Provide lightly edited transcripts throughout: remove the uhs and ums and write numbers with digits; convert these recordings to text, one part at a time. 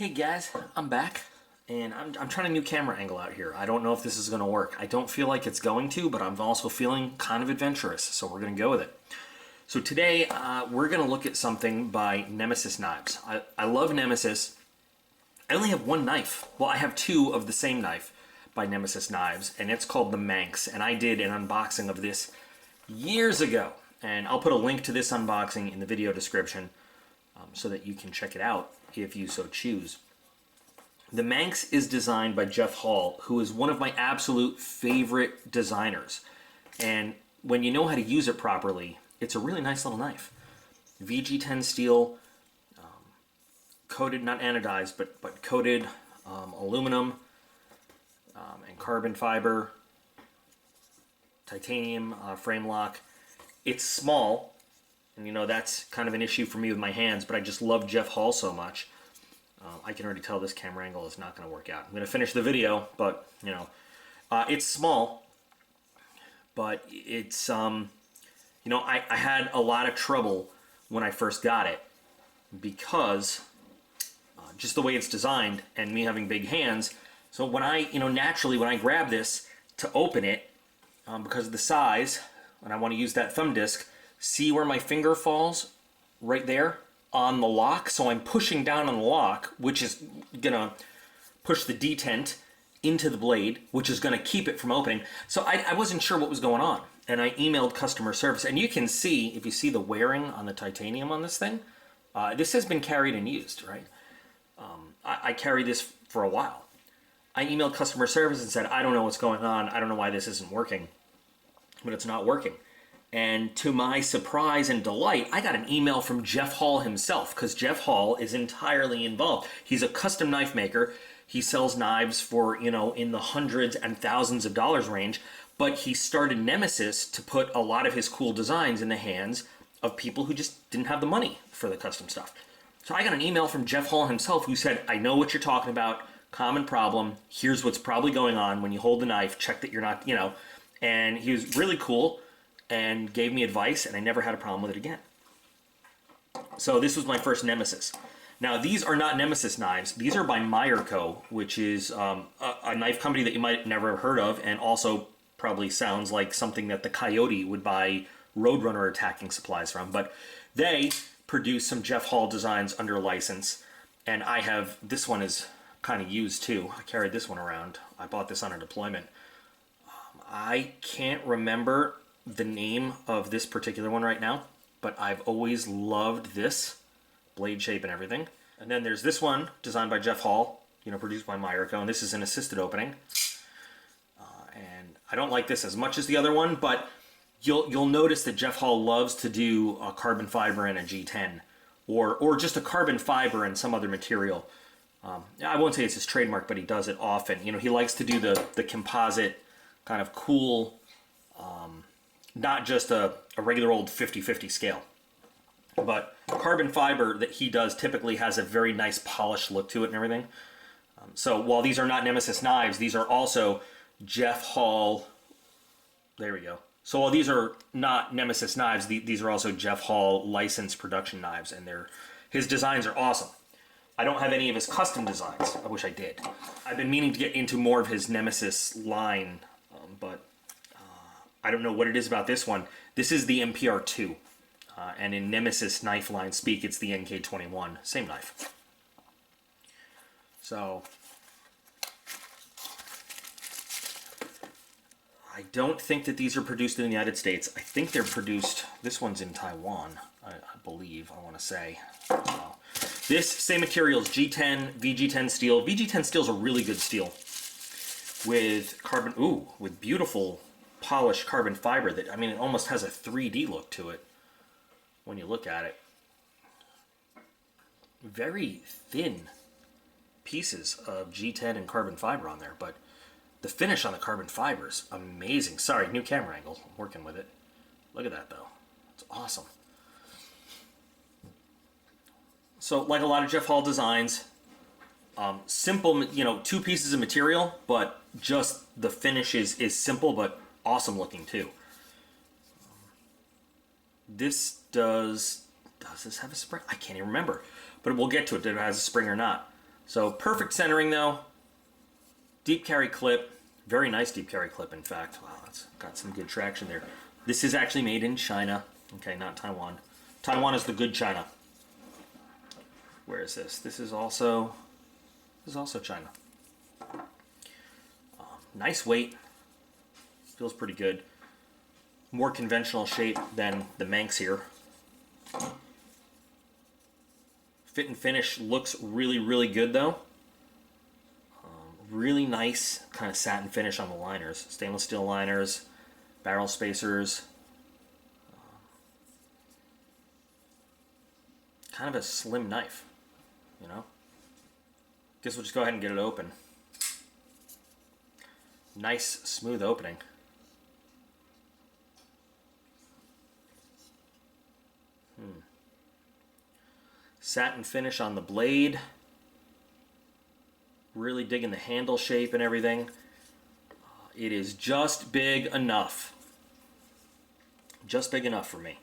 Hey guys, I'm back, and I'm trying a new camera angle out here. I don't know if this is going to work. I don't feel like it's going to, but I'm also feeling kind of adventurous, so we're going to go with it. So today, we're going to look at something by Nemesis Knives. I love Nemesis. I only have one knife. Well, I have two of the same knife by Nemesis Knives, and it's called the Manx, and I did an unboxing of this years ago. And I'll put a link to this unboxing in the video description so that you can check it out if you so choose. The Manx is designed by Jeff Hall, who is one of my absolute favorite designers. And when you know how to use it properly, it's a really nice little knife. VG10 steel, coated, not anodized, but coated aluminum and carbon fiber, titanium frame lock. It's small, and you know that's kind of an issue for me with my hands, but I just love Jeff Hall so much. I can already tell this camera angle is not going to work out. I'm going to finish the video, but you know, it's small, but it's you know, I had a lot of trouble when I first got it because just the way it's designed and me having big hands. So when I, you know, naturally when I grab this to open it, because of the size, and I want to use that thumb disc, see where my finger falls? Right there on the lock. So I'm pushing down on the lock, which is gonna push the detent into the blade, which is gonna keep it from opening. So I wasn't sure what was going on. And I emailed customer service, and you can see, if you see the wearing on the titanium on this thing, this has been carried and used, right? I carried this for a while. I emailed customer service and said, I don't know what's going on. I don't know why this isn't working, but it's not working. And to my surprise and delight, I got an email from Jeff Hall himself, because Jeff Hall is entirely involved. He's a custom knife maker. He sells knives for, you know, in the hundreds and thousands of dollars range, but he started Nemesis to put a lot of his cool designs in the hands of people who just didn't have the money for the custom stuff. So I got an email from Jeff Hall himself who said, I know what you're talking about, common problem, here's what's probably going on when you hold the knife, check that you're not, you know, and he was really cool and gave me advice, and I never had a problem with it again. So this was my first Nemesis. Now these are not Nemesis knives. These are by MeyerCo, which is a knife company that you might never have heard of, and also probably sounds like something that the Coyote would buy Roadrunner attacking supplies from. But they produce some Jeff Hall designs under license, and I have, this one is kind of used too. I carried this one around. I bought this on a deployment. I can't remember the name of this particular one right now, but I've always loved this blade shape and everything. And then there's this one designed by Jeff Hall, you know, produced by MeyerCo, and this is an assisted opening. And I don't like this as much as the other one, but you'll notice that Jeff Hall loves to do a carbon fiber and a G10, or just a carbon fiber and some other material. I won't say it's his trademark, but he does it often. You know, he likes to do the composite kind of cool, not just a regular old 50-50 scale. But carbon fiber that he does typically has a very nice polished look to it and everything. So while these are not Nemesis knives, these are also Jeff Hall. There we go. So while these are not Nemesis knives, these are also Jeff Hall licensed production knives, and his designs are awesome. I don't have any of his custom designs. I wish I did. I've been meaning to get into more of his Nemesis line, but I don't know what it is about this one. This is the MPR 2, and in Nemesis knife line speak, it's the NK21, same knife. So I don't think that these are produced in the United States. I think they're produced, this one's in Taiwan, I believe, I want to say. This same material is G10, VG10 steel. VG10 steel is a really good steel with carbon, with beautiful polished carbon fiber that, I mean, it almost has a 3D look to it when you look at it. Very thin pieces of G10 and carbon fiber on there, but the finish on the carbon fiber is amazing. Sorry, new camera angle. I'm working with it. Look at that, though. It's awesome. So, like a lot of Jeff Hall designs, simple, you know, two pieces of material, but just the finish is simple, but awesome looking too. This does this have a spring? I can't even remember, but we'll get to it, if it has a spring or not. So perfect centering though. Deep carry clip. Very nice deep carry clip, in fact. Wow, that's got some good traction there. This is actually made in China. Okay, not Taiwan. Taiwan is the good China. Where is this? This is also China. Nice weight. Feels pretty good. More conventional shape than the Manx here. Fit and finish looks really, really good though. Really nice kind of satin finish on the liners. Stainless steel liners, barrel spacers. Kind of a slim knife, you know? Guess we'll just go ahead and get it open. Nice, smooth opening. Satin finish on the blade. Really digging the handle shape and everything. It is just big enough. Just big enough for me.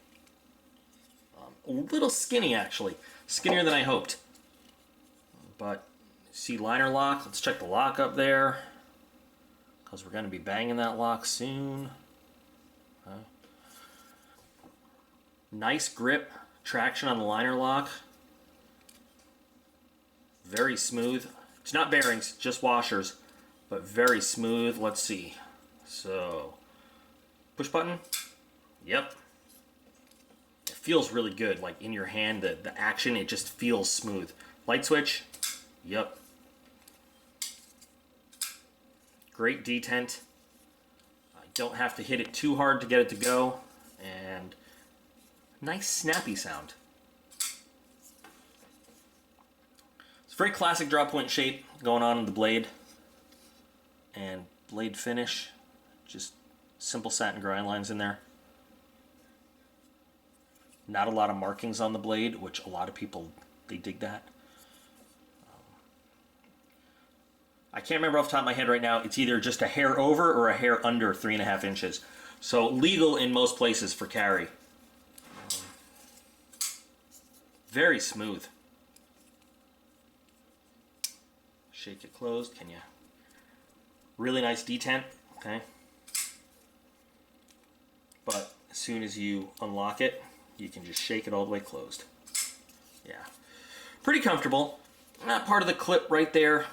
A little skinny, actually. Skinnier than I hoped. But, see liner lock. Let's check the lock up there. Because we're going to be banging that lock soon. Okay. Nice grip. Traction on the liner lock. Very smooth. It's not bearings, just washers, but very smooth. Let's see. So, push button. Yep. It feels really good, like in your hand, the action, it just feels smooth. Light switch. Yep. Great detent. I don't have to hit it too hard to get it to go. And nice snappy sound. Very classic drop point shape going on in the blade. And blade finish. Just simple satin grind lines in there. Not a lot of markings on the blade, which a lot of people, they dig that. I can't remember off the top of my head right now. It's either just a hair over or a hair under 3.5 inches. So legal in most places for carry. Very smooth. Shake it closed, can you? Really nice detent, okay? But as soon as you unlock it, you can just shake it all the way closed. Yeah, pretty comfortable. Not part of the clip right there.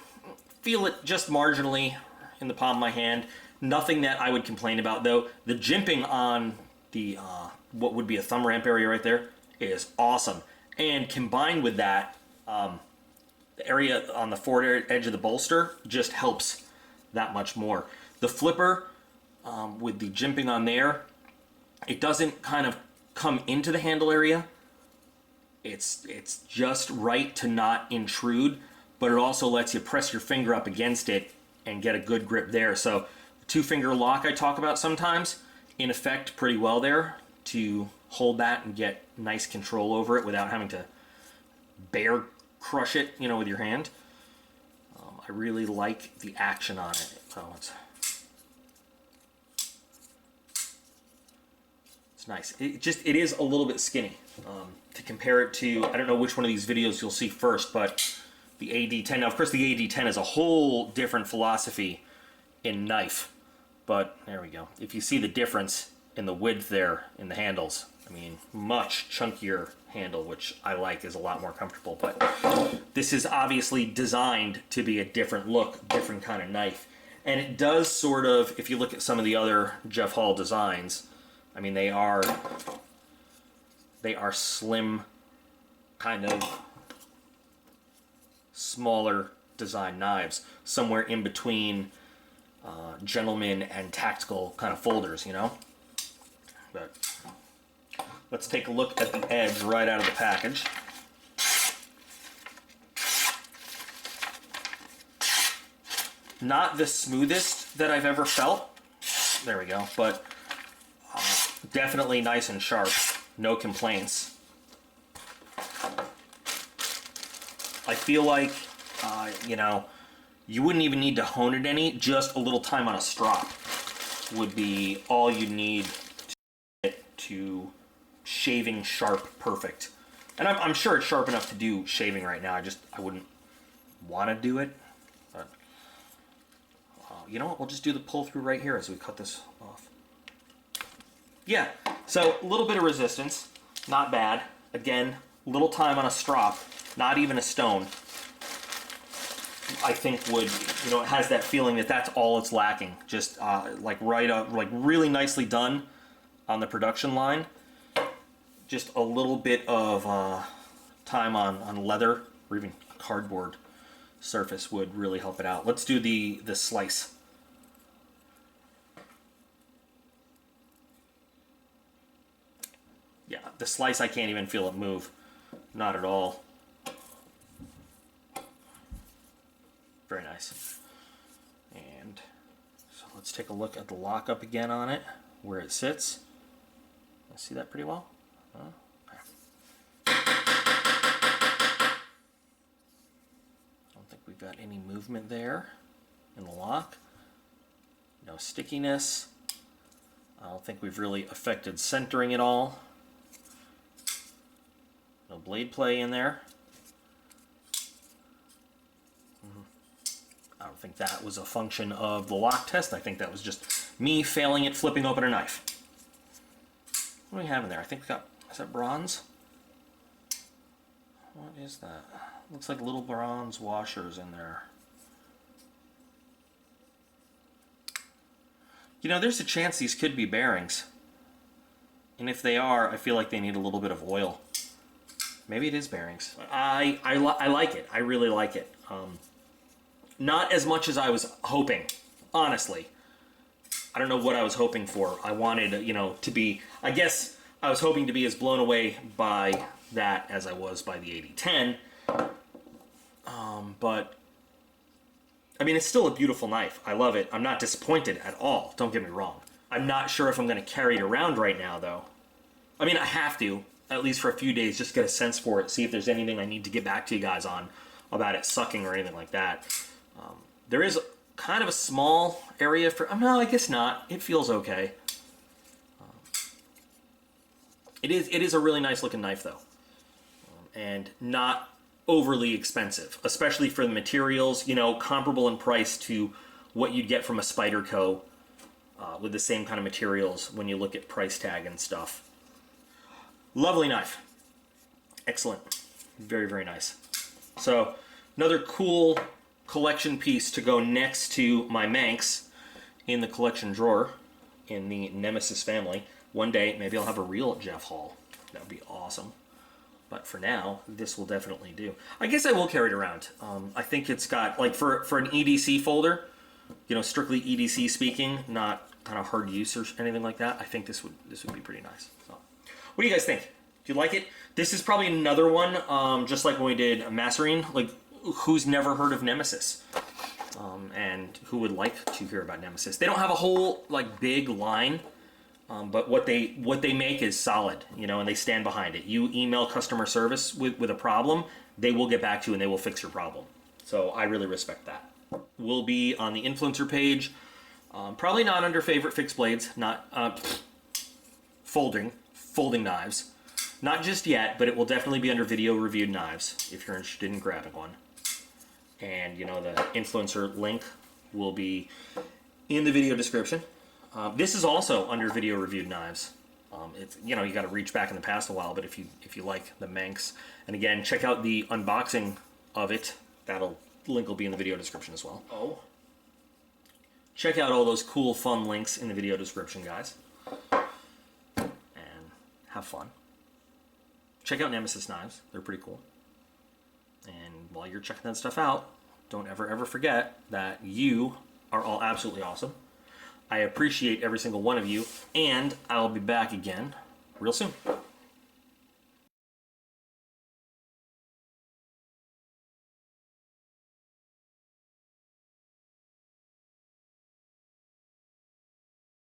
Feel it just marginally in the palm of my hand. Nothing that I would complain about though. The jimping on the, what would be a thumb ramp area right there is awesome. And combined with that, the area on the forward edge of the bolster just helps that much more. The flipper, with the jimping on there, it doesn't kind of come into the handle area. It's just right to not intrude, but it also lets you press your finger up against it and get a good grip there. So the 2-finger lock I talk about sometimes, in effect pretty well there to hold that and get nice control over it without having to bear crush it, you know, with your hand. I really like the action on it. So it's nice. It is a little bit skinny. To compare it to, I don't know which one of these videos you'll see first, but the AD10. Now, of course, the AD10 is a whole different philosophy in knife. But there we go. If you see the difference in the width there in the handles, I mean, much chunkier handle, which I like, is a lot more comfortable. But this is obviously designed to be a different look, different kind of knife. And it does sort of, if you look at some of the other Jeff Hall designs, I mean, they are slim, kind of smaller design knives, somewhere in between gentleman and tactical kind of folders, you know? But let's take a look at the edge right out of the package. Not the smoothest that I've ever felt. There we go. But definitely nice and sharp. No complaints. I feel like, you know, you wouldn't even need to hone it any. Just a little time on a strop would be all you need to get to shaving sharp perfect. And I'm sure it's sharp enough to do shaving right now. I wouldn't want to do it, but you know what? We'll just do the pull through right here as we cut this off. Yeah, so a little bit of resistance, not bad. Again, little time on a strop, not even a stone. I think would, you know, it has that feeling that that's all it's lacking. Just like right up, like really nicely done on the production line. Just a little bit of time on leather or even cardboard surface would really help it out. Let's do the slice. Yeah, the slice I can't even feel it move. Not at all. Very nice. And so let's take a look at the lockup again on it, where it sits. I see that pretty well. Okay. I don't think we've got any movement there in the lock. No stickiness. I don't think we've really affected centering at all. No blade play in there. I don't think that was a function of the lock test. I think that was just me failing at flipping open a knife. What do we have in there? I think we got, is that bronze? What is that? Looks like little bronze washers in there. You know, there's a chance these could be bearings. And if they are, I feel like they need a little bit of oil. Maybe it is bearings. I like it. I really like it. Not as much as I was hoping, honestly. I don't know what I was hoping for. I wanted, you know, to be, I guess I was hoping to be as blown away by that as I was by the 8010. But, I mean, it's still a beautiful knife. I love it. I'm not disappointed at all. Don't get me wrong. I'm not sure if I'm going to carry it around right now, though. I mean, I have to, at least for a few days, just get a sense for it, see if there's anything I need to get back to you guys on about it sucking or anything like that. There is kind of a small area for, no, I guess not. It feels okay. It is a really nice looking knife though. And not overly expensive, especially for the materials, you know, comparable in price to what you'd get from a MeyerCo with the same kind of materials when you look at price tag and stuff. Lovely knife. Excellent. Very, very nice. So, another cool collection piece to go next to my Manx in the collection drawer in the Nemesis family. One day, maybe I'll have a real Jeff haul. That would be awesome. But for now, this will definitely do. I guess I will carry it around. I think it's got, like, for an EDC folder, you know, strictly EDC speaking, not kind of hard use or anything like that, I think this would be pretty nice. So, what do you guys think? Do you like it? This is probably another one, just like when we did Masserine, like, who's never heard of Nemesis? And who would like to hear about Nemesis? They don't have a whole, like, big line, but what they make is solid, you know, and they stand behind it. You email customer service with a problem, they will get back to you and they will fix your problem. So I really respect that. Will be on the influencer page, probably not under favorite fixed blades, not folding knives. Not just yet, but it will definitely be under video reviewed knives if you're interested in grabbing one. And, you know, the influencer link will be in the video description. This is also under video reviewed knives. It's, you know, you got to reach back in the past a while, but if you like the Manx, and again, check out the unboxing of it. That'll link will be in the video description as well. Oh, check out all those cool, fun links in the video description, guys, and have fun. Check out Nemesis knives; they're pretty cool. And while you're checking that stuff out, don't ever forget that you are all absolutely awesome. I appreciate every single one of you, and I'll be back again real soon.